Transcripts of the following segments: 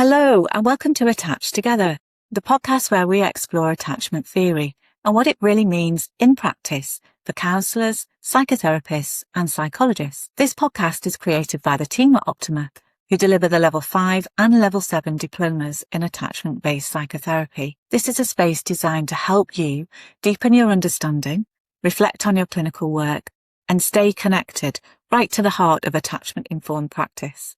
Hello, and welcome to Attached Together, the podcast where we explore attachment theory and what it really means in practice for counsellors, psychotherapists, and psychologists. This podcast is created by the team at Optima, who deliver the Level 5 and Level 7 diplomas in attachment-based psychotherapy. This is a space designed to help you deepen your understanding, reflect on your clinical work, and stay connected right to the heart of attachment-informed practice.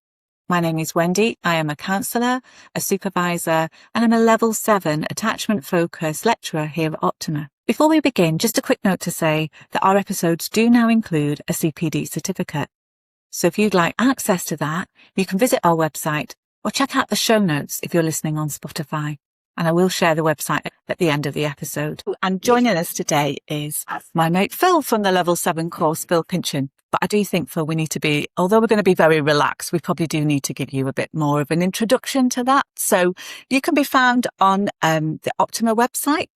My name is Wendy. I am a counsellor, a supervisor, and I'm a Level 7 attachment-focused lecturer here at Optima. Before we begin, just a quick note to say that our episodes do now include a CPD certificate. So if you'd like access to that, you can visit our website or check out the show notes if you're listening on Spotify. And I will share the website at the end of the episode. And joining us today is my mate Phil from the Level 7 course, Phil Pinchen. But I do think, Phil, we need to be, although we're going to be very relaxed, we probably do need to give you a bit more of an introduction to that. So you can be found on the Optima website.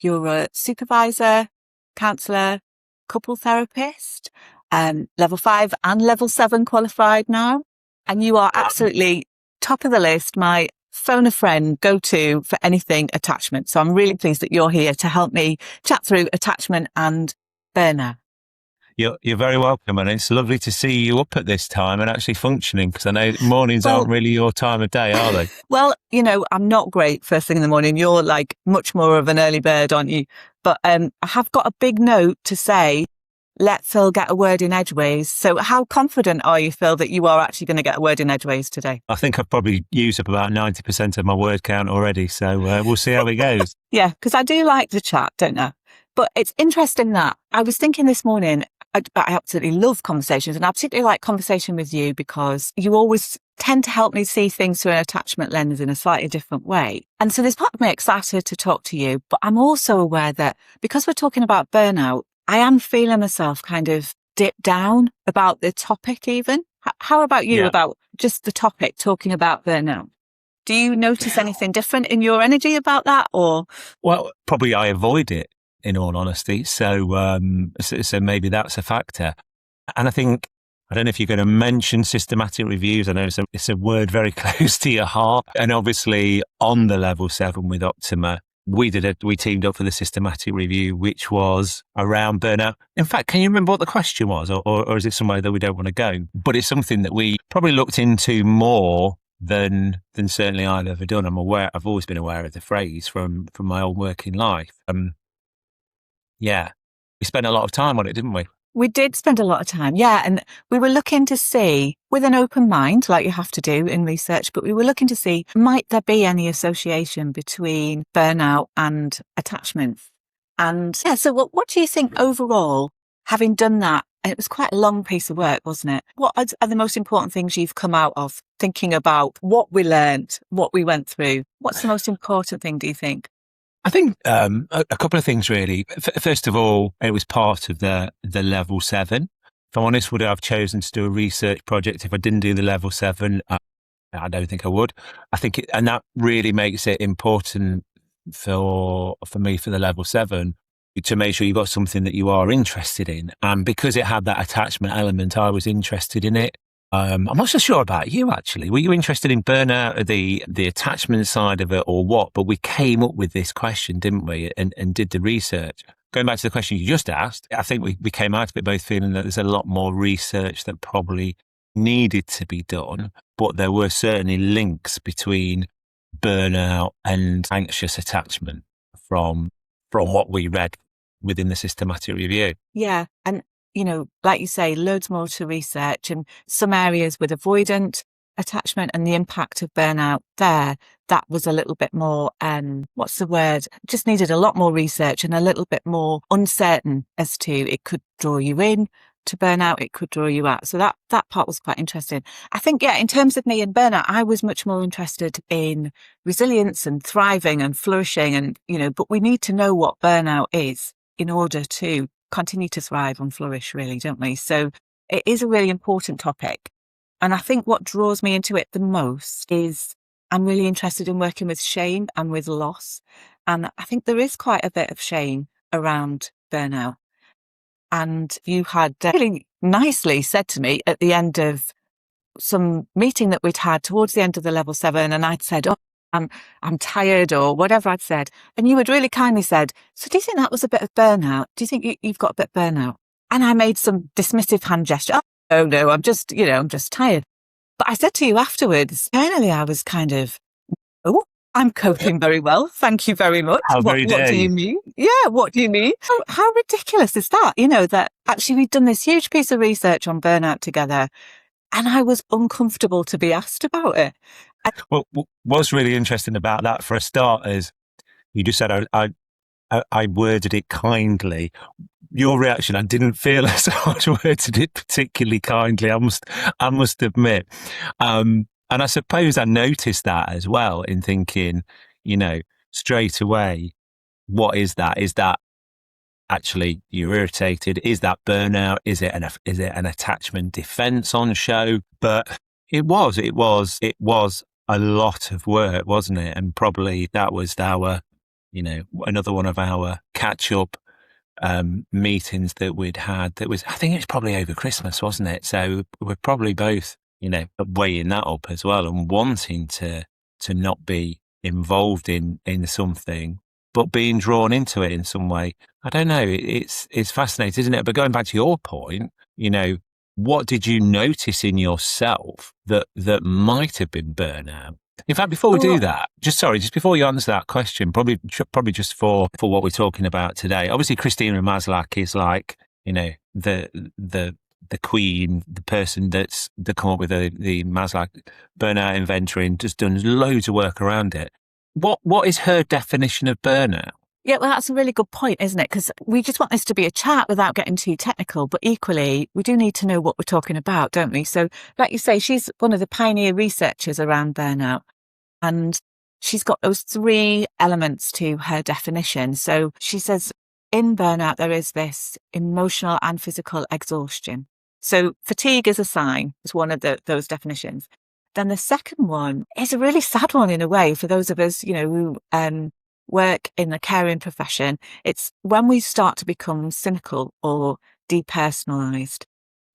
You're a supervisor, counsellor, couple therapist, Level 5 and Level 7 qualified now. And you are absolutely top of the list, my phone a friend, go-to for anything attachment. So I'm really pleased that you're here to help me chat through attachment and burnout. You're very welcome, and it's lovely to see you up at this time and actually functioning, because I know mornings aren't really your time of day, are they? Well, you know, I'm not great first thing in the morning. You're like much more of an early bird, aren't you? But I have got a big note to say, let Phil get a word in edgeways. So how confident are you, Phil, that you are actually going to get a word in edgeways today? I think I've probably used up about 90% of my word count already, so we'll see how it goes. Yeah, because I do like the chat, don't I? But it's interesting that I was thinking this morning, I absolutely love conversations, and I particularly like conversation with you because you always tend to help me see things through an attachment lens in a slightly different way. And so there's part of me excited to talk to you, but I'm also aware that because we're talking about burnout, I am feeling myself kind of dip down about the topic even. How about you about just the topic, talking about burnout? Do you notice anything different in your energy about that, or? Well, probably I avoid it, in all honesty. So maybe that's a factor. And I think, I don't know if you're going to mention systematic reviews. I know it's a word very close to your heart. And obviously on the Level 7 with Optima, we teamed up for the systematic review, which was around burnout. In fact, can you remember what the question was, or is it somewhere that we don't want to go? But it's something that we probably looked into more than certainly I've ever done. I've always been aware of the phrase from my old working life. Yeah, we spent a lot of time on it, didn't we? We did spend a lot of time, yeah. And we were looking to see, with an open mind, like you have to do in research, but we were looking to see, might there be any association between burnout and attachment? And yeah, so what do you think overall, having done that? And it was quite a long piece of work, wasn't it? What are the most important things you've come out of thinking about what we learned, what we went through? What's the most important thing, do you think? I think a couple of things, really. First of all, it was part of the Level 7. If I'm honest, would I have chosen to do a research project if I didn't do the Level 7? I don't think I would. I think, and that really makes it important for me for the Level 7 to make sure you've got something that you are interested in. And because it had that attachment element, I was interested in it. I'm not so sure about you, actually. Were you interested in burnout, the attachment side of it, or what? But we came up with this question, didn't we? And did the research. Going back to the question you just asked, I think we came out of it both feeling that there's a lot more research that probably needed to be done, but there were certainly links between burnout and anxious attachment from what we read within the systematic review. Yeah. And you know, like you say, loads more to research, and some areas with avoidant attachment and the impact of burnout there, that was a little bit more, what's the word? Just needed a lot more research and a little bit more uncertain as to it could draw you in to burnout, it could draw you out. So that part was quite interesting. I think, yeah, in terms of me and burnout, I was much more interested in resilience and thriving and flourishing and, you know, but we need to know what burnout is in order to continue to thrive and flourish, really, don't we? So it is a really important topic. And I think what draws me into it the most is I'm really interested in working with shame and with loss. And I think there is quite a bit of shame around burnout. And you had really nicely said to me at the end of some meeting that we'd had towards the end of the level 7, and I'd said, oh, I'm tired, or whatever I'd said. And you had really kindly said, so do you think that was a bit of burnout? Do you think you've got a bit of burnout? And I made some dismissive hand gesture. Oh, no, I'm just tired. But I said to you afterwards, finally, I was kind of, oh, I'm coping very well. Thank you very much. What do you mean? Yeah, what do you mean? How ridiculous is that? That actually we'd done this huge piece of research on burnout together, and I was uncomfortable to be asked about it. Well, what's really interesting about that for a start is you just said I worded it kindly. Your reaction, I didn't feel as I worded it particularly kindly, I must admit. And I suppose I noticed that as well in thinking, straight away, what is that? Is that actually you're irritated? Is that burnout? Is it an attachment defense on show? But it was a lot of work, wasn't it? And probably that was our, another one of our catch up meetings that we'd had. I think it was probably over Christmas, wasn't it? So we're probably both, weighing that up as well and wanting to not be involved in something, but being drawn into it in some way. I don't know. It's fascinating, isn't it? But going back to your point, what did you notice in yourself that might have been burnout? In fact, before we do that, just before you answer that question, probably just for what we're talking about today. Obviously, Christina Maslach is like, the queen, the person that come up with the Maslach burnout inventory and just done loads of work around it. What is her definition of burnout? Yeah, well, that's a really good point, isn't it? Because we just want this to be a chat without getting too technical, but equally, we do need to know what we're talking about, don't we? So, like you say, she's one of the pioneer researchers around burnout, and she's got those 3 elements to her definition. So she says, in burnout, there is this emotional and physical exhaustion. So fatigue is a sign, is one of those definitions. Then the second one is a really sad one in a way for those of us, who work in the caring profession. It's when we start to become cynical or depersonalized.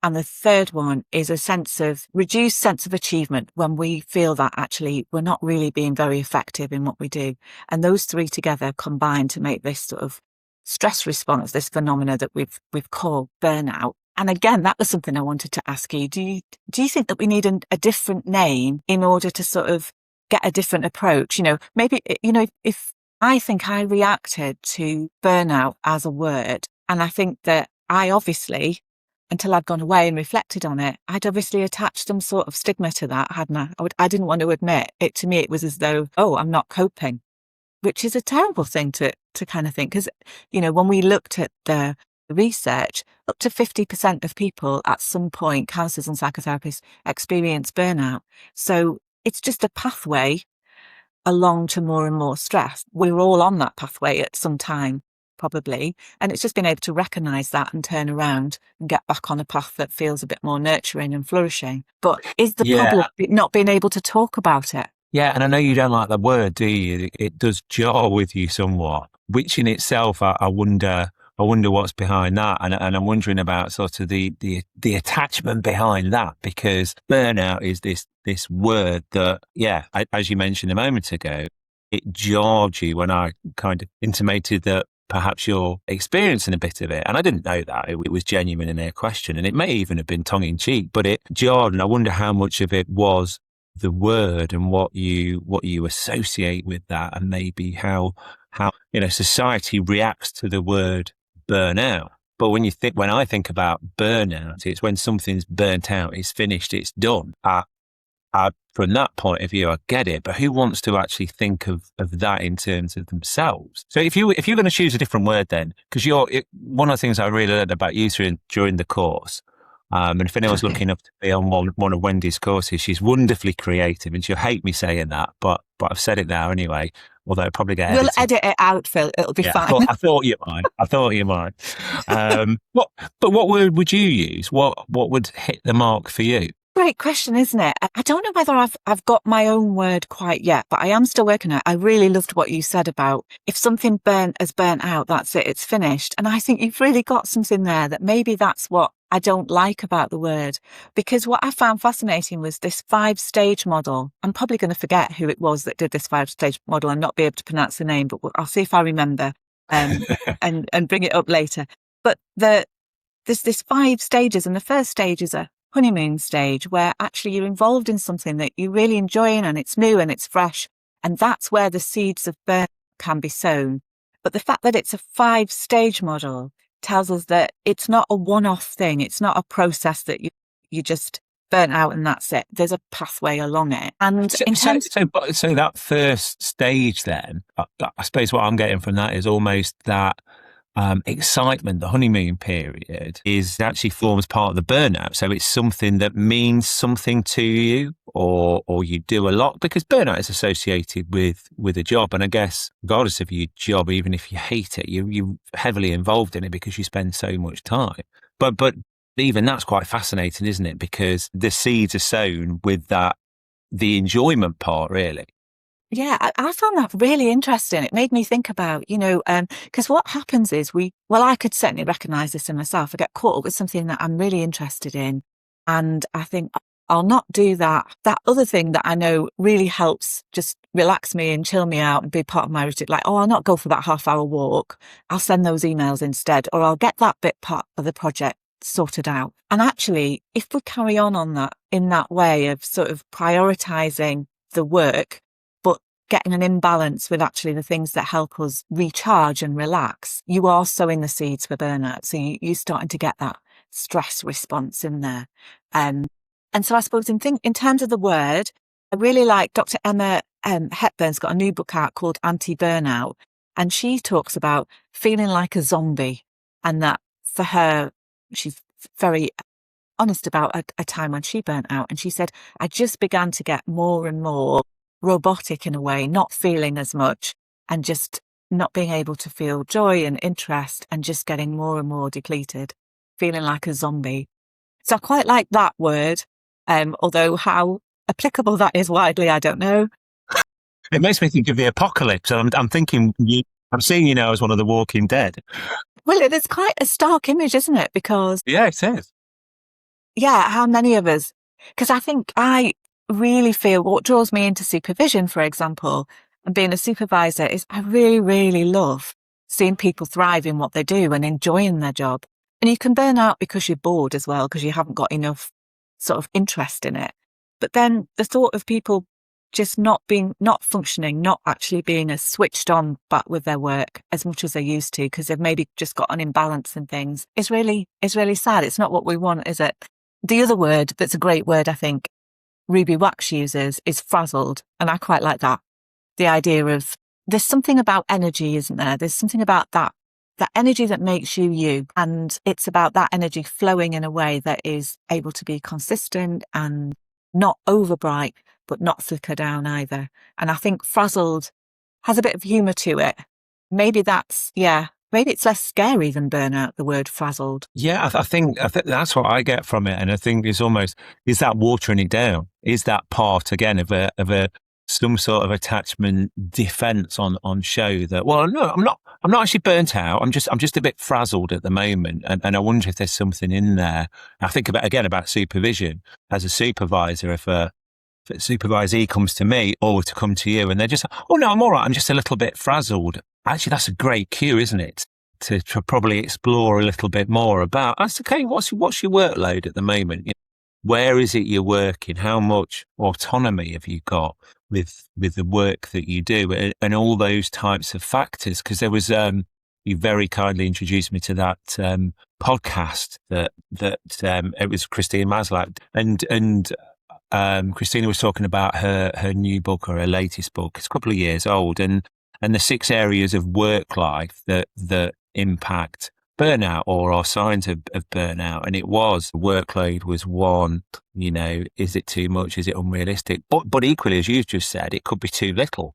And the third one is a reduced sense of achievement, when we feel that actually we're not really being very effective in what we do. And those 3 together combine to make this sort of stress response, this phenomena that we've called burnout. And again, that was something I wanted to ask you. Do you think that we need a different name in order to sort of get a different approach? Maybe, if I think I reacted to burnout as a word, and I think that I obviously, until I'd gone away and reflected on it, I'd obviously attached some sort of stigma to that, hadn't I? I didn't want to admit it. To me, it was as though, oh, I'm not coping, which is a terrible thing to kind of think. Because, when we looked at the research, up to 50% of people at some point, counsellors and psychotherapists, experience burnout. So it's just a pathway along to more and more stress. We're all on that pathway at some time, probably. And it's just being able to recognise that and turn around and get back on a path that feels a bit more nurturing and flourishing. But is the problem not being able to talk about it? Yeah, and I know you don't like the word, do you? It does jar with you somewhat, which in itself, I wonder what's behind that. And I'm wondering about sort of the attachment behind that, because burnout is this word that, as you mentioned a moment ago, it jarred you when I kind of intimated that perhaps you're experiencing a bit of it. And I didn't know that. It was genuine in their question. And it may even have been tongue in cheek, but it jarred. And I wonder how much of it was the word and what you associate with that, and maybe how society reacts to the word burnout. But when I think about burnout, it's when something's burnt out, it's finished, it's done. From that point of view, I get it. But who wants to actually think of that in terms of themselves? So if you're going to choose a different word, then, because one of the things I really learned about you during the course, and if anyone's looking up to be on one of Wendy's courses, she's wonderfully creative, and she'll hate me saying that, but I've said it now anyway. Although it'll probably get edited. We'll edit it out, Phil. It'll be fine. I thought you might. But what word would you use? What would hit the mark for you? Great question, isn't it? I don't know whether I've got my own word quite yet, but I am still working on it. I really loved what you said about if something has burnt out, that's it, it's finished. And I think you've really got something there that maybe that's what I don't like about the word, because what I found fascinating was this 5-stage model. I'm probably going to forget who it was that did this 5-stage model and not be able to pronounce the name, but I'll see if I remember and bring it up later. But there's this 5 stages, and the first stage is a honeymoon stage where actually you're involved in something that you're really enjoying and it's new and it's fresh. And that's where the seeds of burnout can be sown. But the fact that it's a 5-stage model tells us that it's not a one-off thing. It's not a process that you just burn out and that's it. There's a pathway along it. And So that first stage then, I suppose what I'm getting from that is almost that excitement, the honeymoon period, is actually forms part of the burnout. So it's something that means something to you, or you do a lot, because burnout is associated with a job. And I guess regardless of your job, even if you hate it, you're heavily involved in it because you spend so much time. But even that's quite fascinating, isn't it? Because the seeds are sown with the enjoyment part, really. yeah, I found that really interesting. It made me think about, because what happens is I could certainly recognize this in myself. I get caught up with something that I'm really interested in. And I think I'll not do that other thing that I know really helps just relax me and chill me out and be part of my routine. Like, I'll not go for that half-hour walk. I'll send those emails instead, or I'll get that bit part of the project sorted out. And actually, if we carry on that in that way of sort of prioritizing the work, but getting an imbalance with actually the things that help us recharge and relax, you are sowing the seeds for burnout. So you're starting to get that stress response in there. And so I suppose in terms of the word, I really like Dr. Emma Hepburn's got a new book out called Anti-Burnout. And she talks about feeling like a zombie, and that for her, she's very honest about a time when she burnt out. And she said, I just began to get more and more robotic in a way, not feeling as much and just not being able to feel joy and interest, and just getting more and more depleted, feeling like a zombie. So I quite like that word, although how applicable that is widely, I don't know. It makes me think of the apocalypse. I'm thinking, I'm seeing you now as one of the Walking Dead. Well, it is quite a stark image, isn't it? Because Yeah, it is. yeah, how many of us? Because I think I really feel what draws me into supervision, for example, and being a supervisor, is I really, really love seeing people thrive in what they do and enjoying their job. And you can burn out because you're bored as well, because you haven't got enough sort of interest in it. But then the thought of people just not functioning, not actually being as switched on but with their work as much as they used to, because they've maybe just got an imbalance in things, is really sad. It's not what we want, is it? The other word that's a great word, I think, Ruby Wax uses, is frazzled. And I quite like that. The idea of there's something about energy, isn't there? There's something about that energy that makes you you. And it's about that energy flowing in a way that is able to be consistent and not over bright, but not flicker down either. And I think frazzled has a bit of humour to it. Maybe it's less scary than burnout, the word frazzled. Yeah, I think that's what I get from it. And I think it's almost, is that watering it down? Is that part, again, of a some sort of attachment defense on show that, well, no, I'm not actually burnt out. I'm just a bit frazzled at the moment. And I wonder if there's something in there. I think about supervision. As a supervisor, if a supervisee comes to me or to come to you and they're just, oh no, I'm all right, I'm just a little bit frazzled. Actually, that's a great cue, isn't it? To probably explore a little bit more about, that's okay, what's your workload at the moment? Where is it you're working? How much autonomy have you got with the work that you do, and all those types of factors? Because there was, you very kindly introduced me to that podcast that it was Christine Maslach, and Christina was talking about her new book, or her latest book. It's a couple of years old, and the 6 areas of work life that impact burnout or are signs of burnout. And workload was one. Is it too much? Is it unrealistic? But equally, as you've just said, it could be too little.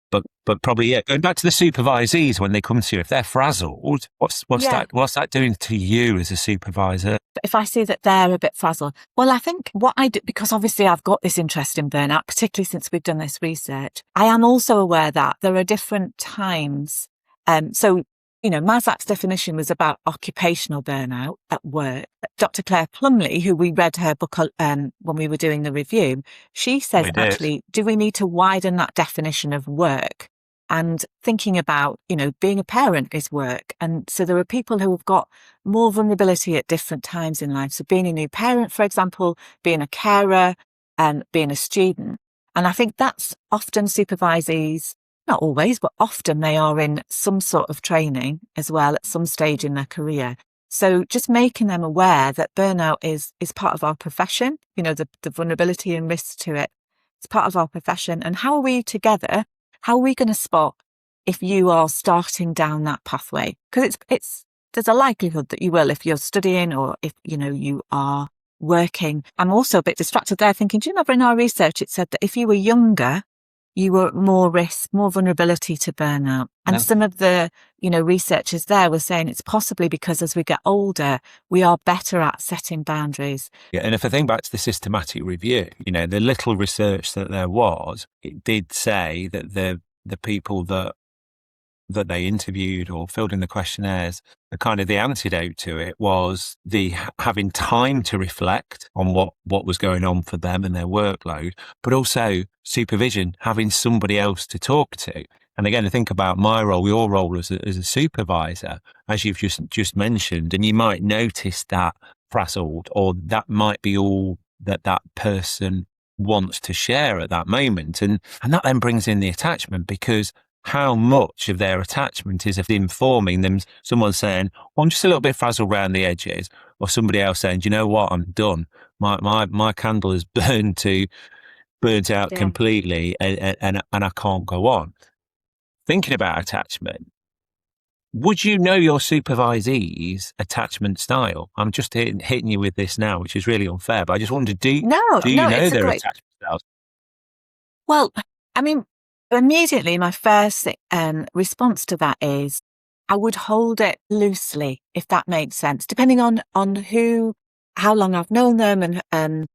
But probably, yeah, going back to the supervisees, when they come to you, if they're frazzled, what's that doing to you as a supervisor? If I see that they're a bit frazzled, well, I think what I do, because obviously I've got this interest in burnout, particularly since we've done this research, I am also aware that there are different times. So, Mazak's definition was about occupational burnout at work. Dr. Claire Plumley, who we read her book when we were doing the review, she says, actually, do we need to widen that definition of work? And thinking about, being a parent is work. And so there are people who have got more vulnerability at different times in life. So being a new parent, for example, being a carer and being a student. And I think that's often supervisees, not always, but often they are in some sort of training as well at some stage in their career. So just making them aware that burnout is part of our profession, the vulnerability and risk to it. It's part of our profession. And how are we together? How are we going to spot if you are starting down that pathway? Because there's a likelihood that you will if you're studying or if, you are working. I'm also a bit distracted there thinking, do you remember in our research, it said that if you were younger, you were at more risk, more vulnerability to burnout. And some of the, researchers there were saying it's possibly because as we get older, we are better at setting boundaries. Yeah, and if I think back to the systematic review, the little research that there was, it did say that the people that they interviewed or filled in the questionnaires, the antidote to it was the having time to reflect on what was going on for them and their workload, but also supervision, having somebody else to talk to. And again, I think about my role, your role as a supervisor, as you've just mentioned, and you might notice that frazzled, or that might be all that person wants to share at that moment. And that then brings in the attachment, because how much of their attachment is of informing them, someone saying, well, I'm just a little bit frazzled around the edges, or somebody else saying, do you know what, I'm done. My candle is burnt out completely and I can't go on. Thinking about attachment, would you know your supervisee's attachment style? I'm just hitting you with this now, which is really unfair, but I just wondered, do you know their attachment styles? Well, I mean, immediately my first response to that is I would hold it loosely, if that makes sense, depending on how long I've known them. And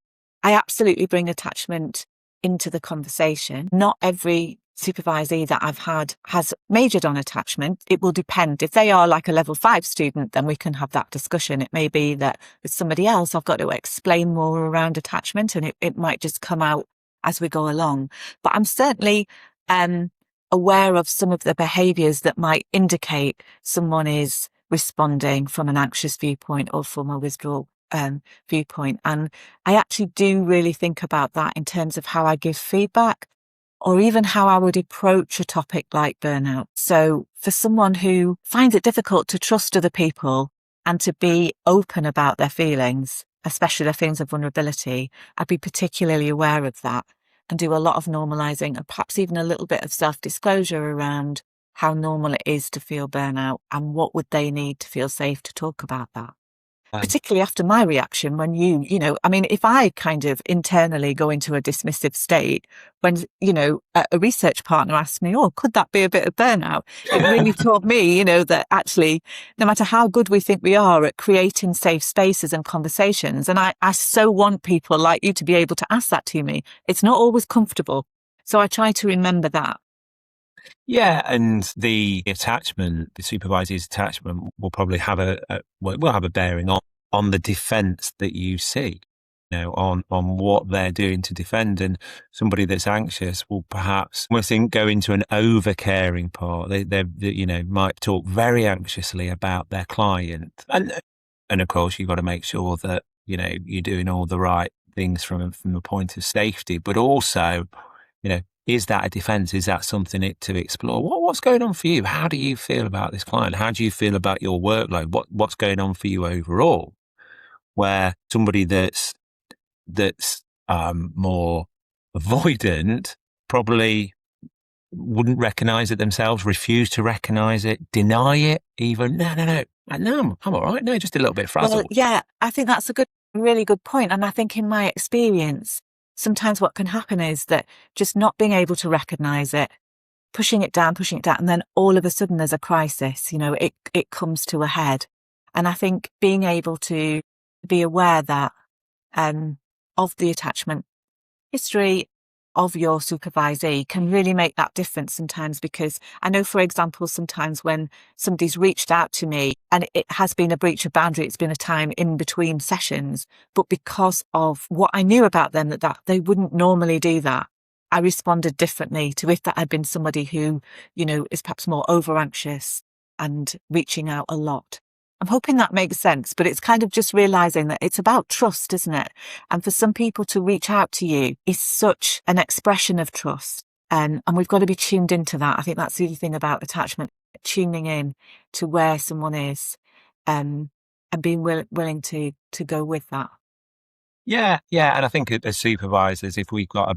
I absolutely bring attachment into the conversation. Not every supervisee that I've had has majored on attachment. It will depend. If they are like a level 5 student, then we can have that discussion. It may be that with somebody else, I've got to explain more around attachment, and it might just come out as we go along. But I'm certainly aware of some of the behaviours that might indicate someone is responding from an anxious viewpoint or from a withdrawal viewpoint. And I actually do really think about that in terms of how I give feedback, or even how I would approach a topic like burnout. So for someone who finds it difficult to trust other people and to be open about their feelings, especially their feelings of vulnerability, I'd be particularly aware of that and do a lot of normalizing and perhaps even a little bit of self-disclosure around how normal it is to feel burnout and what would they need to feel safe to talk about that. Particularly after my reaction when if I kind of internally go into a dismissive state when, a research partner asked me, oh, could that be a bit of burnout? It really taught me, that actually, no matter how good we think we are at creating safe spaces and conversations, and I so want people like you to be able to ask that to me. It's not always comfortable. So I try to remember that. Yeah, and the attachment, the supervisor's attachment, will probably have a bearing on the defence that you see, on what they're doing to defend. And somebody that's anxious will perhaps, I think, go into an over-caring part. They might talk very anxiously about their client, and of course you've got to make sure that you're doing all the right things from a point of safety, but also, is that a defence? Is that something to explore? What's going on for you? How do you feel about this client? How do you feel about your workload? What's going on for you overall? Where somebody that's more avoidant probably wouldn't recognise it themselves, refuse to recognise it, deny it even. No, I'm all right. No, just a little bit frazzled. Well, yeah, I think that's a really good point. And I think in my experience, sometimes what can happen is that just not being able to recognise it, pushing it down, and then all of a sudden there's a crisis, it comes to a head. And I think being able to be aware that of the attachment history of your supervisee can really make that difference sometimes, because I know, for example, sometimes when somebody's reached out to me and it has been a breach of boundary, it's been a time in between sessions, but because of what I knew about them, that they wouldn't normally do that, I responded differently to if that had been somebody who, is perhaps more over anxious and reaching out a lot. I'm hoping that makes sense, but it's kind of just realizing that it's about trust, isn't it? And for some people to reach out to you is such an expression of trust. And we've got to be tuned into that. I think that's the other thing about attachment, tuning in to where someone is, and being willing to go with that. Yeah. And I think as supervisors, if we've got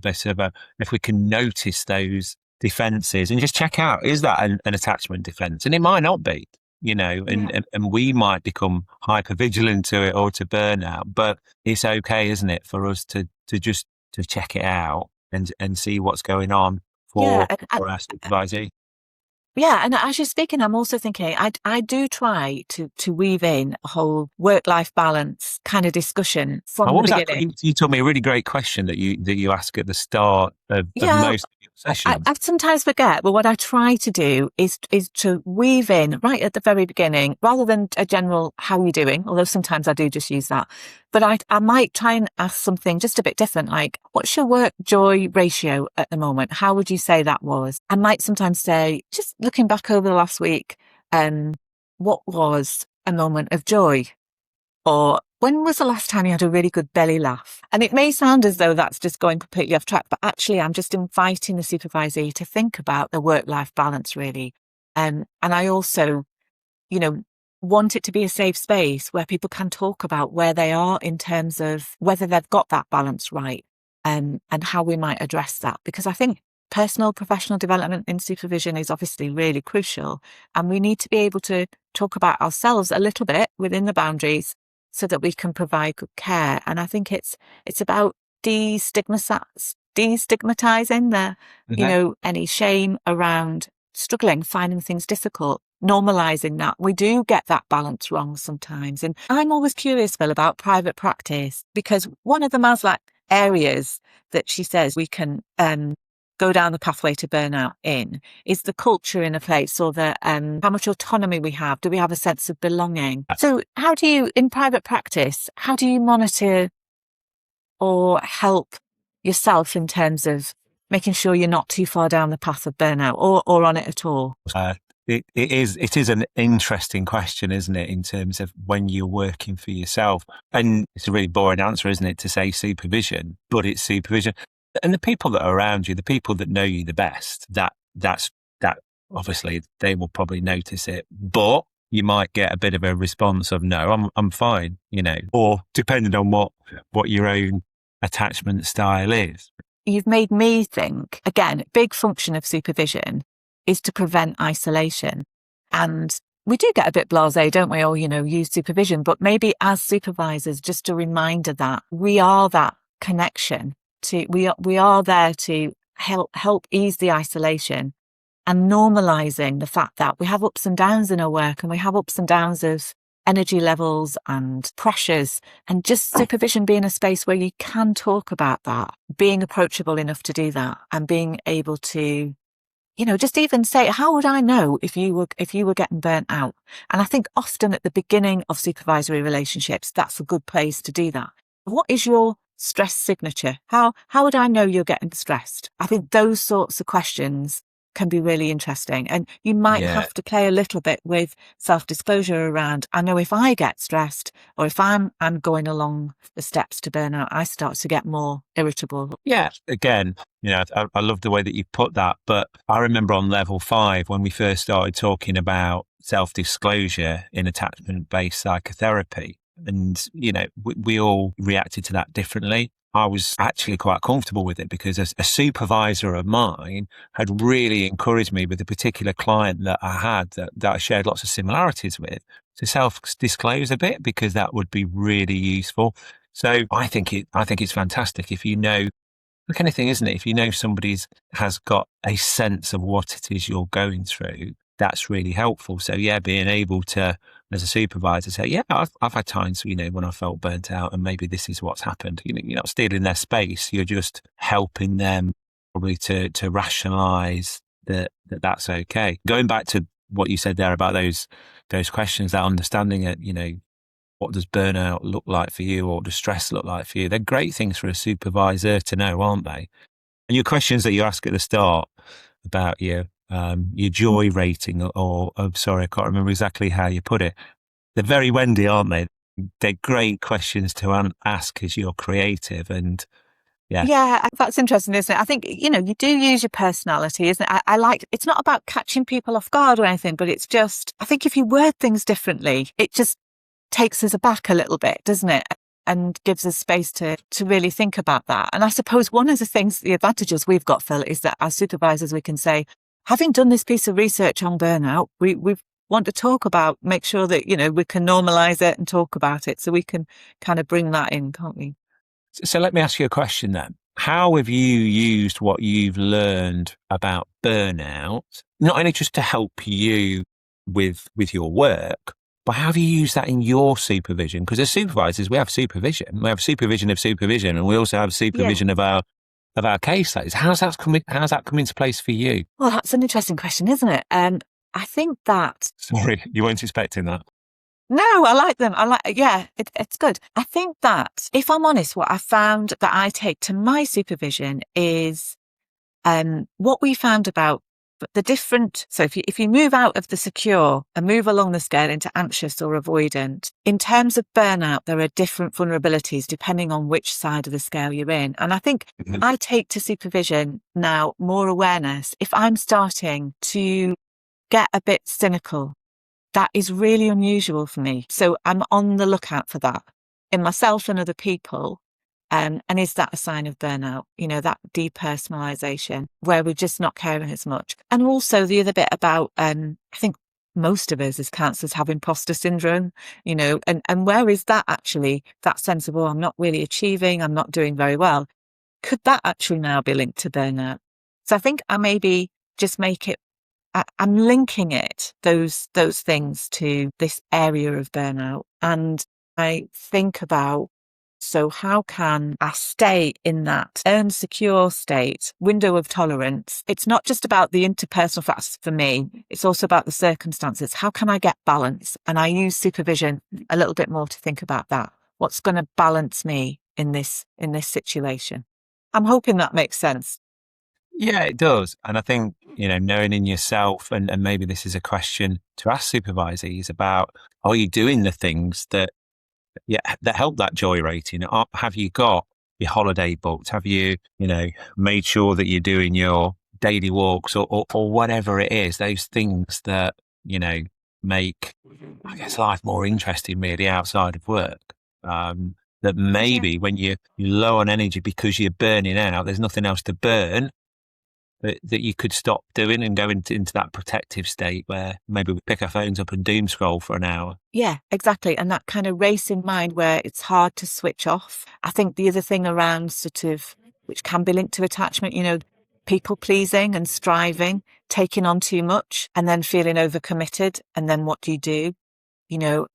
if we can notice those defenses and just check out, is that an attachment defense? And it might not be. And we might become hyper vigilant to it or to burnout, but it's okay, isn't it, for us to just to check it out and see what's going on for our supervisee. Yeah, and as you're speaking, I'm also thinking I do try to weave in a whole work-life balance kind of discussion from the beginning. You told me a really great question that you ask at the start of most of your sessions. I sometimes forget, but what I try to do is to weave in right at the very beginning, rather than a general "how are you doing?" Although sometimes I do just use that. But I might try and ask something just a bit different, like, what's your work-joy ratio at the moment? How would you say that was? I might sometimes say, just looking back over the last week, what was a moment of joy? Or when was the last time you had a really good belly laugh? And it may sound as though that's just going completely off track, but actually I'm just inviting the supervisee to think about the work-life balance, really. And I also, want it to be a safe space where people can talk about where they are in terms of whether they've got that balance right, and how we might address that. Because I think personal, professional development in supervision is obviously really crucial, and we need to be able to talk about ourselves a little bit within the boundaries so that we can provide good care. And I think it's about destigmatizing any shame around struggling, finding things difficult, normalizing that. We do get that balance wrong sometimes. And I'm always curious, Phil, about private practice, because one of the Maslow areas that she says we can go down the pathway to burnout in is the culture in a place, or the how much autonomy we have. Do we have a sense of belonging? So how do you, in private practice, how do you monitor or help yourself in terms of making sure you're not too far down the path of burnout or on it at all? It is an interesting question, isn't it, in terms of when you're working for yourself? And it's a really boring answer, isn't it, to say supervision, but it's supervision. And the people that are around you, the people that know you the best, that obviously they will probably notice it, but you might get a bit of a response of, no, I'm fine, or depending on what your own attachment style is. You've made me think, again, big function of supervision is to prevent isolation. And we do get a bit blasé, don't we? Or, use supervision, but maybe as supervisors, just a reminder that we are that connection we are there to help ease the isolation, and normalizing the fact that we have ups and downs in our work, and we have ups and downs of energy levels and pressures, and just supervision being a space where you can talk about that, being approachable enough to do that, and being able to, just even say, how would I know if you were getting burnt out? And I think often at the beginning of supervisory relationships, that's a good place to do that. What is your stress signature? How would I know you're getting stressed? I think those sorts of questions can be really interesting. And you might have to play a little bit with self-disclosure around, I know if I get stressed, or if I'm going along the steps to burnout, I start to get more irritable. Yeah. Again, I love the way that you put that. But I remember on level 5, when we first started talking about self-disclosure in attachment-based psychotherapy, and, we all reacted to that differently. I was actually quite comfortable with it because a supervisor of mine had really encouraged me with a particular client that I had that I shared lots of similarities with, to self-disclose a bit, because that would be really useful. So I think it's fantastic if like anything, isn't it? If somebody has got a sense of what it is you're going through, that's really helpful. So being able to, as a supervisor, say, I've had times, when I felt burnt out, and maybe this is what's happened. You're not stealing their space. You're just helping them probably to rationalize that's okay. Going back to what you said there about those questions, that understanding it, what does burnout look like for you, or does stress look like for you? They're great things for a supervisor to know, aren't they? And your questions that you ask at the start about your joy rating, or I'm sorry, I can't remember exactly how you put it. They're very Wendy, aren't they? They're great questions to ask as you're creative. And yeah, that's interesting, isn't it? I think, you do use your personality, isn't it? I like, it's not about catching people off guard or anything, but it's just, I think if you word things differently, it just takes us aback a little bit, doesn't it? And gives us space to really think about that. And I suppose one of the advantages we've got, Phil, is that as supervisors, we can say, having done this piece of research on burnout, we want to talk about, make sure that, we can normalize it and talk about it. So we can kind of bring that in, can't we? So let me ask you a question then. How have you used what you've learned about burnout, not only just to help you with your work, but how have you used that in your supervision? Because as supervisors, we have supervision. We have supervision of supervision, and we also have supervision of our case studies. How's that come into place for you? Well, that's an interesting question, isn't it? I think that... Sorry, you weren't expecting that. No, I like them. It's good. I think that, if I'm honest, what I found that I take to my supervision is what we found about the different. So if you move out of the secure and move along the scale into anxious or avoidant, in terms of burnout, there are different vulnerabilities depending on which side of the scale you're in. And I think I take to supervision now more awareness. If I'm starting to get a bit cynical, that is really unusual for me. So I'm on the lookout for that in myself and other people. And is that a sign of burnout? That depersonalization where we're just not caring as much. And also the other bit about, I think most of us as counsellors have imposter syndrome, and where is that actually, that sense of, I'm not really achieving, I'm not doing very well. Could that actually now be linked to burnout? So I think I maybe just make it, I'm linking it, those things, to this area of burnout. And I think about, so how can I stay in that secure state, window of tolerance? It's not just about the interpersonal factors for me. It's also about the circumstances. How can I get balance? And I use supervision a little bit more to think about that. What's going to balance me in this situation? I'm hoping that makes sense. Yeah, it does. And I think, knowing in yourself, and maybe this is a question to ask supervisees about, are you doing the things that help that joy rating? Have you got your holiday booked? Have you, made sure that you're doing your daily walks or whatever it is, those things that, make, I guess, life more interesting really outside of work. That maybe when you're low on energy because you're burning out, there's nothing else to burn, that you could stop doing and go into that protective state where maybe we pick our phones up and doom scroll for an hour. Yeah, exactly. And that kind of racing mind where it's hard to switch off. I think the other thing around sort of, which can be linked to attachment, people pleasing and striving, taking on too much and then feeling overcommitted. And then what do?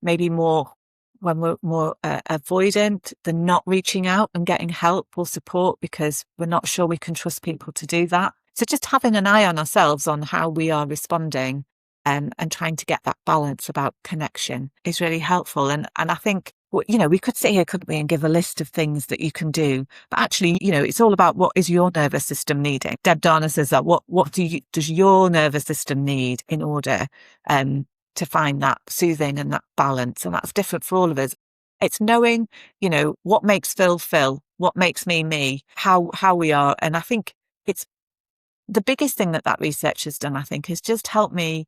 Maybe more when we're more avoidant, than not reaching out and getting help or support because we're not sure we can trust people to do that. So just having an eye on ourselves on how we are responding and trying to get that balance about connection is really helpful. And I think, we could sit here, couldn't we, and give a list of things that you can do. But actually, it's all about what is your nervous system needing. Deb Dana says that what does your nervous system need in order to find that soothing and that balance? And that's different for all of us. It's knowing, what makes Phil, what makes me, how we are. And I think it's the biggest thing that research has done, I think, is just help me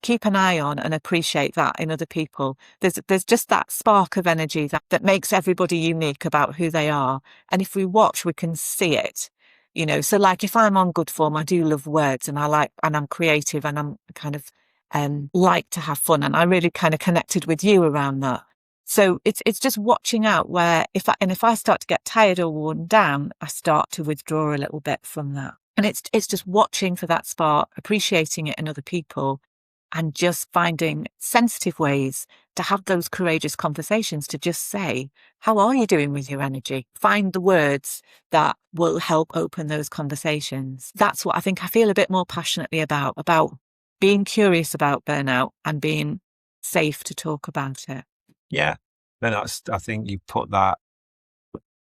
keep an eye on and appreciate that in other people. There's just that spark of energy that makes everybody unique about who they are. And if we watch, we can see it. So like if I'm on good form, I do love words and I'm creative and I'm kind of like to have fun. And I really kind of connected with you around that. So it's just watching out where if I start to get tired or worn down, I start to withdraw a little bit from that. And it's just watching for that spark, appreciating it in other people, and just finding sensitive ways to have those courageous conversations, to just say, how are you doing with your energy? Find the words that will help open those conversations. That's what I think I feel a bit more passionately about being curious about burnout and being safe to talk about it. Yeah. No, I think you put that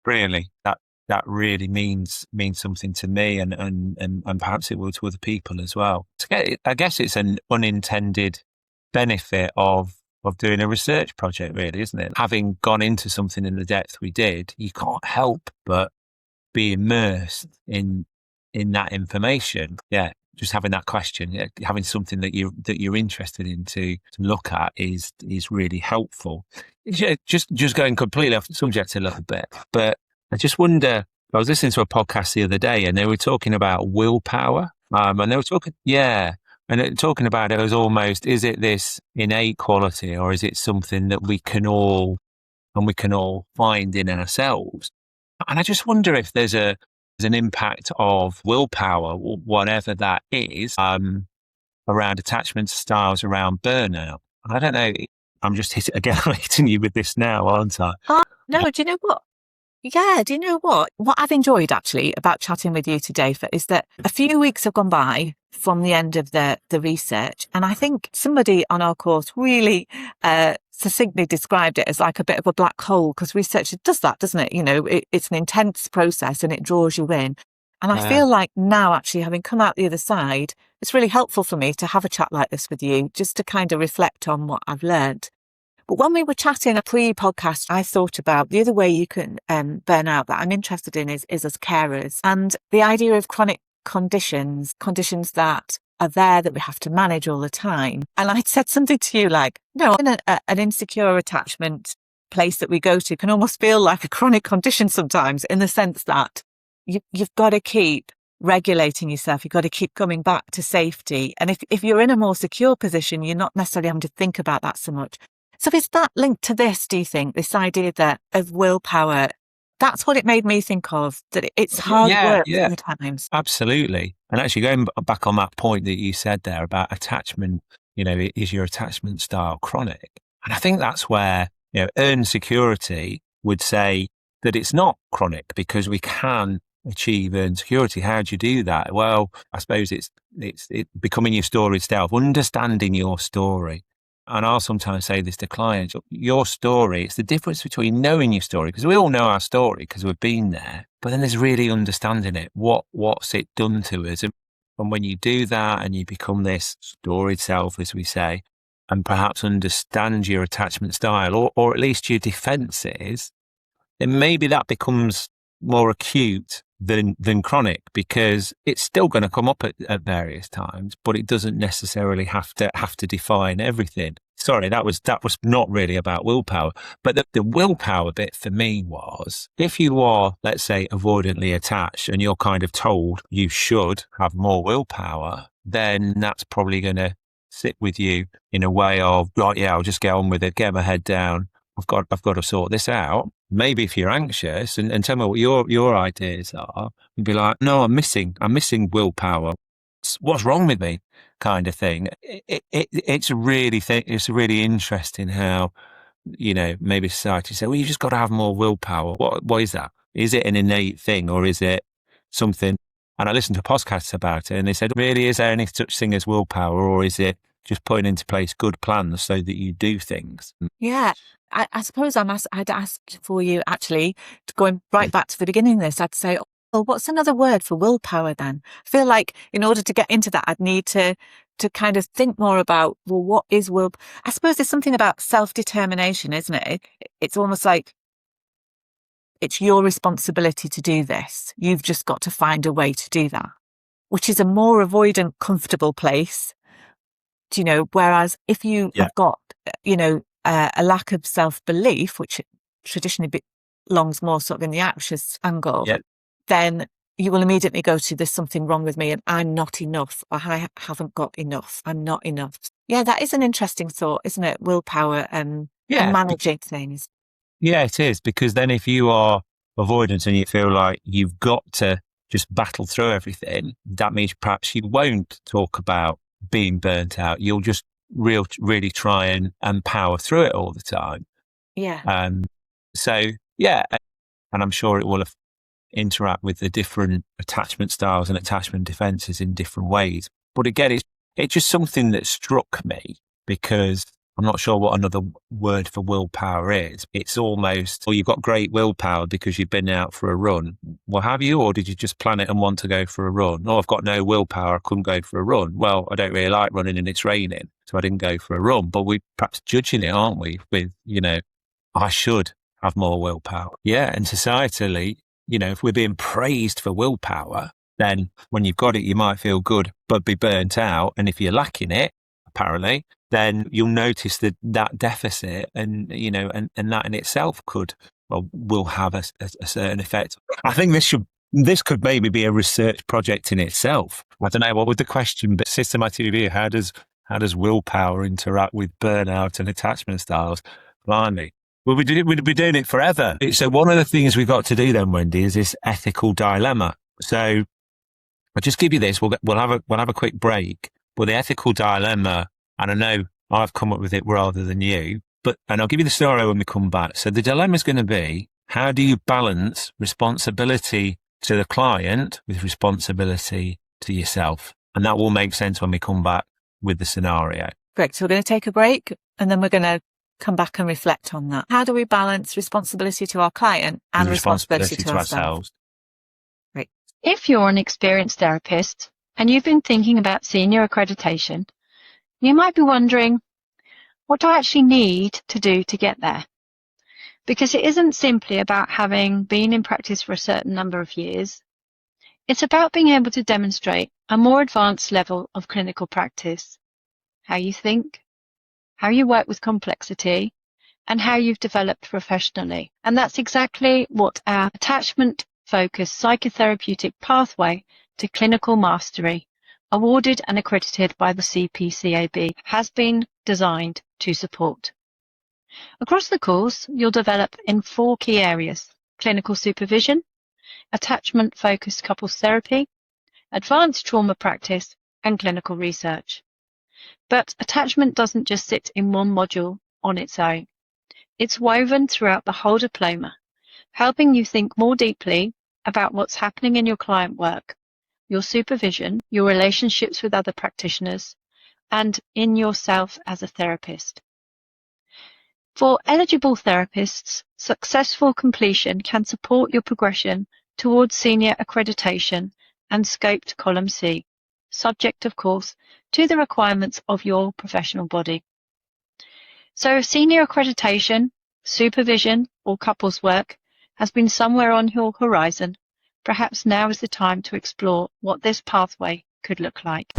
brilliantly. That really means something to me and perhaps it will to other people as well. I guess it's an unintended benefit of doing a research project, really, isn't it? Having gone into something in the depth we did, you can't help but be immersed in that information. Yeah. Just having that question, having something that you're interested in to look at is really helpful. Just going completely off the subject a little bit, but I just wonder. I was listening to a podcast the other day, and they were talking about willpower, and they were talking, talking about it as almost, is it this innate quality, or is it something that we can all find in ourselves? And I just wonder if there's an impact of willpower, whatever that is, around attachment styles, around burnout. I don't know. I'm just hitting you with this now, aren't I? No, do you know what? Yeah, do you know what? What I've enjoyed actually about chatting with you today is that a few weeks have gone by from the end of the research, and I think somebody on our course really succinctly described it as like a bit of a black hole, because research does that, doesn't it? You know, it's an intense process and it draws you in. And I feel like now, actually, having come out the other side, it's really helpful for me to have a chat like this with you, just to kind of reflect on what I've learned. But when we were chatting pre-podcast, I thought about the other way you can burn out that I'm interested in is as carers, and the idea of chronic conditions that are there that we have to manage all the time. And I said something to you like, no, an insecure attachment place that we go to can almost feel like a chronic condition sometimes, in the sense that you've got to keep regulating yourself. You've got to keep coming back to safety. And if you're in a more secure position, you're not necessarily having to think about that so much. So is that linked to this, do you think, this idea of willpower? That's what it made me think of, that it's hard work sometimes. Absolutely. And actually going back on that point that you said there about attachment, is your attachment style chronic? And I think that's where, earned security would say that it's not chronic, because we can achieve earned security. How do you do that? Well, I suppose it's becoming your story self, understanding your story. And I'll sometimes say this to clients, your story, it's the difference between knowing your story, because we all know our story because we've been there, but then there's really understanding it. What's it done to us? And when you do that and you become this storied self, as we say, and perhaps understand your attachment style, or at least your defenses, then maybe that becomes more acute than chronic, because it's still going to come up at various times, but it doesn't necessarily have to define everything. Sorry, that was not really about willpower, but the willpower bit for me was, if you are, let's say, avoidantly attached and you're kind of told you should have more willpower, then that's probably going to sit with you in a way of, right, yeah, I'll just get on with it, get my head down. I've got to sort this out. Maybe if you're anxious and tell me what your ideas are, and be like, no, I'm missing willpower. What's wrong with me? Kind of thing. It's really interesting how, maybe society say, well, you just got to have more willpower. What is that? Is it an innate thing, or is it something? And I listened to podcasts about it, and they said, really, is there any such thing as willpower, or is it just putting into place good plans so that you do things? Yeah. I suppose I'd ask for you, actually, going right back to the beginning of this, I'd say, well, what's another word for willpower then? I feel like in order to get into that, I'd need to kind of think more about, well, what is will? I suppose there's something about self-determination, isn't it? It's almost like it's your responsibility to do this. You've just got to find a way to do that, which is a more avoidant, comfortable place. Whereas if you have got, a lack of self-belief, which traditionally belongs more sort of in the anxious angle, then you will immediately go to, there's something wrong with me and I'm not enough, or I haven't got enough, I'm not enough. Yeah, that is an interesting thought, isn't it? Willpower and managing things. Yeah, it is, because then if you are avoidant and you feel like you've got to just battle through everything, that means perhaps you won't talk about being burnt out. You'll just really try and power through it all the time. Yeah. So yeah, and I'm sure it will interact with the different attachment styles and attachment defenses in different ways. But again, it's just something that struck me, because I'm not sure what another word for willpower is. It's almost, you've got great willpower because you've been out for a run. Well, have you? Or did you just plan it and want to go for a run? Oh, I've got no willpower. I couldn't go for a run. Well, I don't really like running and it's raining, so I didn't go for a run. But we're perhaps judging it, aren't we? With, I should have more willpower. Yeah. And societally, if we're being praised for willpower, then when you've got it, you might feel good, but be burnt out. And if you're lacking it, apparently, then you'll notice that deficit, and that in itself will have a certain effect. I think this could maybe be a research project in itself. I don't know what was the question, but systematic review. How does willpower interact with burnout and attachment styles? Blimey. We'd be doing it forever. So one of the things we've got to do then, Wendy, is this ethical dilemma. So I'll just give you this. We'll have a quick break. But the ethical dilemma, and I know I've come up with it rather than you, and I'll give you the story when we come back. So the dilemma is going to be, how do you balance responsibility to the client with responsibility to yourself? And that will make sense when we come back with the scenario. Great. So we're going to take a break, and then we're going to come back and reflect on that. How do we balance responsibility to our client and responsibility to ourselves? Great. If you're an experienced therapist and you've been thinking about senior accreditation, you might be wondering, what do I actually need to do to get there? Because it isn't simply about having been in practice for a certain number of years. It's about being able to demonstrate a more advanced level of clinical practice, how you think, how you work with complexity, and how you've developed professionally. And that's exactly what our attachment-focused psychotherapeutic pathway to clinical mastery, awarded and accredited by the CPCAB, has been designed to support. Across the course, you'll develop in 4 key areas: clinical supervision, attachment-focused couples therapy, advanced trauma practice, and clinical research. But attachment doesn't just sit in one module on its own. It's woven throughout the whole diploma, helping you think more deeply about what's happening in your client work, your supervision, your relationships with other practitioners, and in yourself as a therapist. For eligible therapists, successful completion can support your progression towards senior accreditation and scoped column C, subject, of course, to the requirements of your professional body. So senior accreditation, supervision, or couples work has been somewhere on your horizon. Perhaps now is the time to explore what this pathway could look like.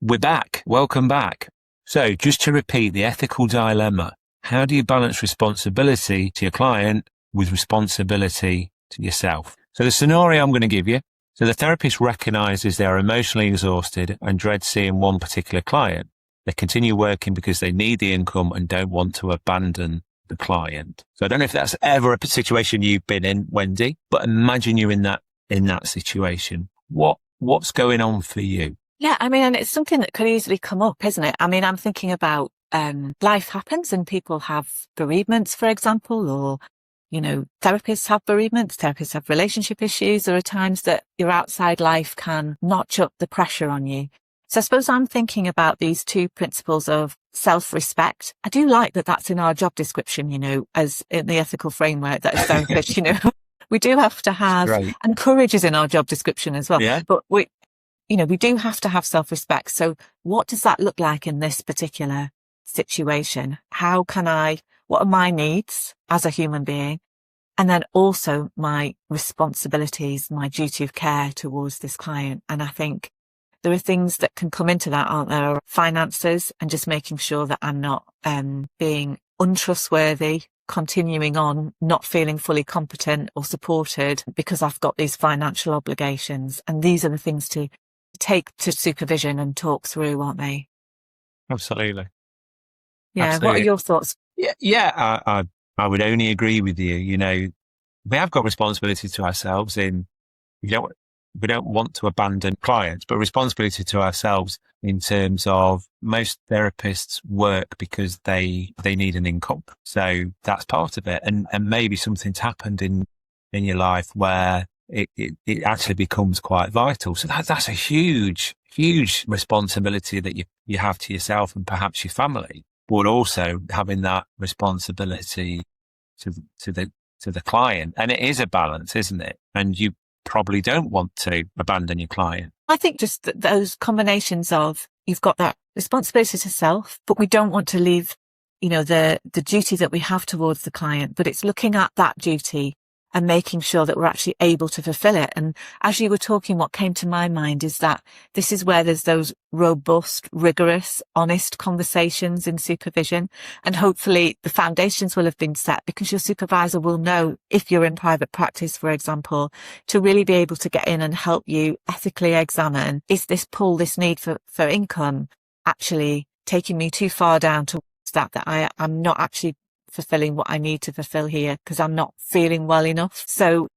We're back. Welcome back. So just to repeat, the ethical dilemma. How do you balance responsibility to your client with responsibility to yourself? So the scenario I'm going to give you. So the therapist recognizes they're emotionally exhausted and dreads seeing one particular client. They continue working because they need the income and don't want to abandon the client. So I don't know if that's ever a situation you've been in, Wendy, but imagine you're in that situation. What's going on for you? Yeah, I mean, and it's something that could easily come up, isn't it? I mean, I'm thinking about life happens and people have bereavements, for example, or, therapists have bereavements, therapists have relationship issues. There are times that your outside life can notch up the pressure on you. So I suppose I'm thinking about these 2 principles of self-respect. I do like that that's in our job description, as in the ethical framework that as therapists, we do have to have, and courage is in our job description as well. Yeah. But we do have to have self-respect. So what does that look like in this particular situation? What are my needs as a human being? And then also my responsibilities, my duty of care towards this client. And I think there are things that can come into that, aren't there? Finances, and just making sure that I'm not being untrustworthy, continuing on, not feeling fully competent or supported because I've got these financial obligations. And these are the things to take to supervision and talk through, aren't they? Absolutely. Yeah. Absolutely. What are your thoughts? Yeah. I would only agree with you. We have got responsibility to ourselves in, want to abandon clients, but responsibility to ourselves in terms of most therapists work because they need an income. So that's part of it. And maybe something's happened in your life where it actually becomes quite vital. So that's a huge responsibility that you have to yourself and perhaps your family, but also having that responsibility to the client. And it is a balance, isn't it? And you probably don't want to abandon your client. I think just those combinations of you've got that responsibility to self, but we don't want to leave, the duty that we have towards the client, but it's looking at that duty and making sure that we're actually able to fulfill it. And as you were talking, what came to my mind is that this is where there's those robust, rigorous, honest conversations in supervision. And hopefully the foundations will have been set because your supervisor will know, if you're in private practice, for example, to really be able to get in and help you ethically examine, is this pull, this need for income actually taking me too far down towards that I'm not actually fulfilling what I need to fulfill here because I'm not feeling well enough. So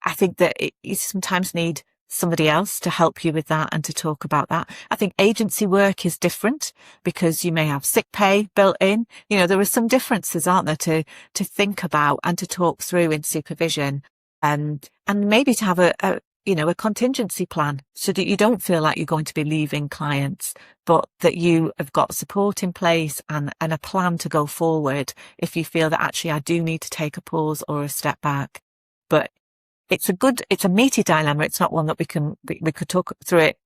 I think that you sometimes need somebody else to help you with that and to talk about that. I think agency work is different because you may have sick pay built in. There are some differences, aren't there, to think about and to talk through in supervision, and maybe to have a contingency plan so that you don't feel like you're going to be leaving clients, but that you have got support in place and a plan to go forward if you feel that actually I do need to take a pause or a step back. But it's a meaty dilemma. It's not one that we could talk through it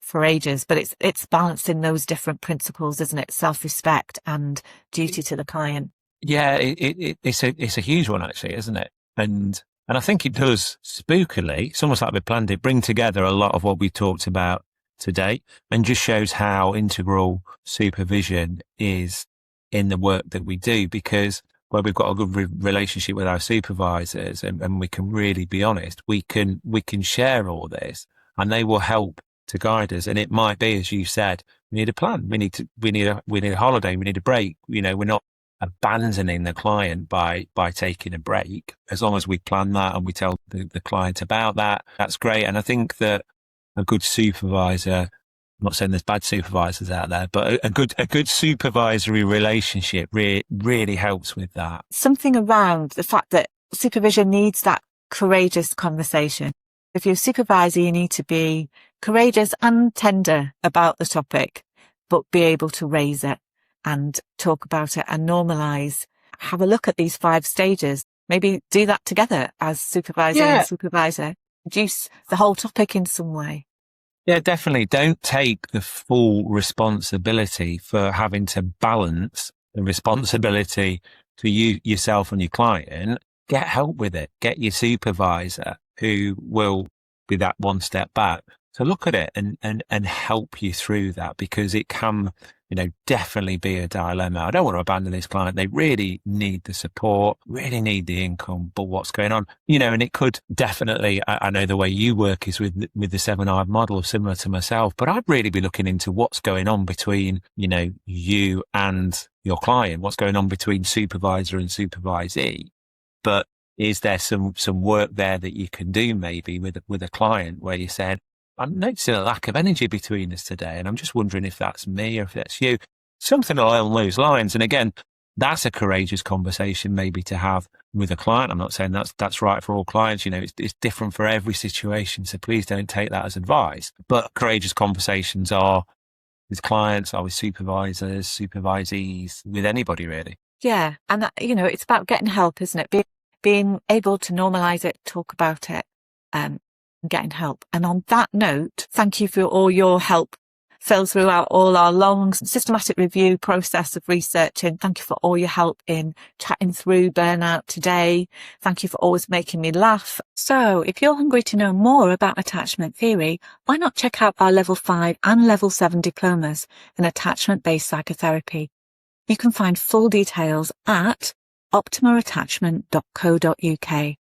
for ages, but it's balancing those different principles, isn't it? Self-respect and duty to the client. Yeah, it's a huge one actually, isn't it? And I think it does spookily, it's almost like we planned it, bring together a lot of what we talked about today and just shows how integral supervision is in the work that we do, because where we've got a good relationship with our supervisors and we can really be honest, we can share all this and they will help to guide us. And it might be, as you said, we need a plan. We need a holiday. We need a break. We're not abandoning the client by taking a break. As long as we plan that and we tell the client about that, that's great. And I think that a good supervisor, I'm not saying there's bad supervisors out there, but a good supervisory relationship really helps with that. Something around the fact that supervision needs that courageous conversation. If you're a supervisor, you need to be courageous and tender about the topic, but be able to raise it and talk about it and normalize. Have a look at these 5 stages. Maybe do that together as supervisor and supervisor. Reduce the whole topic in some way. Yeah, definitely. Don't take the full responsibility for having to balance the responsibility to you, yourself and your client. Get help with it. Get your supervisor who will be that one step back to look at it and help you through that, because it can, definitely be a dilemma. I don't want to abandon this client. They really need the support, really need the income, but what's going on? And it could definitely, I know the way you work is with the 7-eyed model, similar to myself, but I'd really be looking into what's going on between, you and your client, what's going on between supervisor and supervisee. But is there some work there that you can do maybe with a client where you said, I'm noticing a lack of energy between us today, and I'm just wondering if that's me or if that's you. Something along those lines. And again, that's a courageous conversation maybe to have with a client. I'm not saying that's right for all clients. It's different for every situation. So please don't take that as advice. But courageous conversations are with clients, are with supervisors, supervisees, with anybody really. Yeah. And that, it's about getting help, isn't it? Being able to normalize it, talk about it, getting help. And on that note, thank you for all your help, Phil, throughout all our long systematic review process of researching. Thank you for all your help in chatting through burnout today. Thank you for always making me laugh. So if you're hungry to know more about attachment theory, why not check out our level 5 and level 7 diplomas in attachment-based psychotherapy. You can find full details at optimaattachment.co.uk.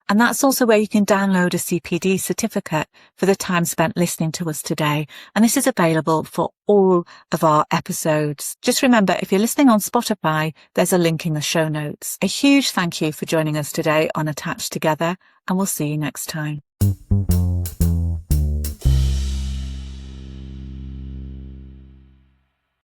And that's also where you can download a CPD certificate for the time spent listening to us today. And this is available for all of our episodes. Just remember, if you're listening on Spotify, there's a link in the show notes. A huge thank you for joining us today on Attached Together, and we'll see you next time.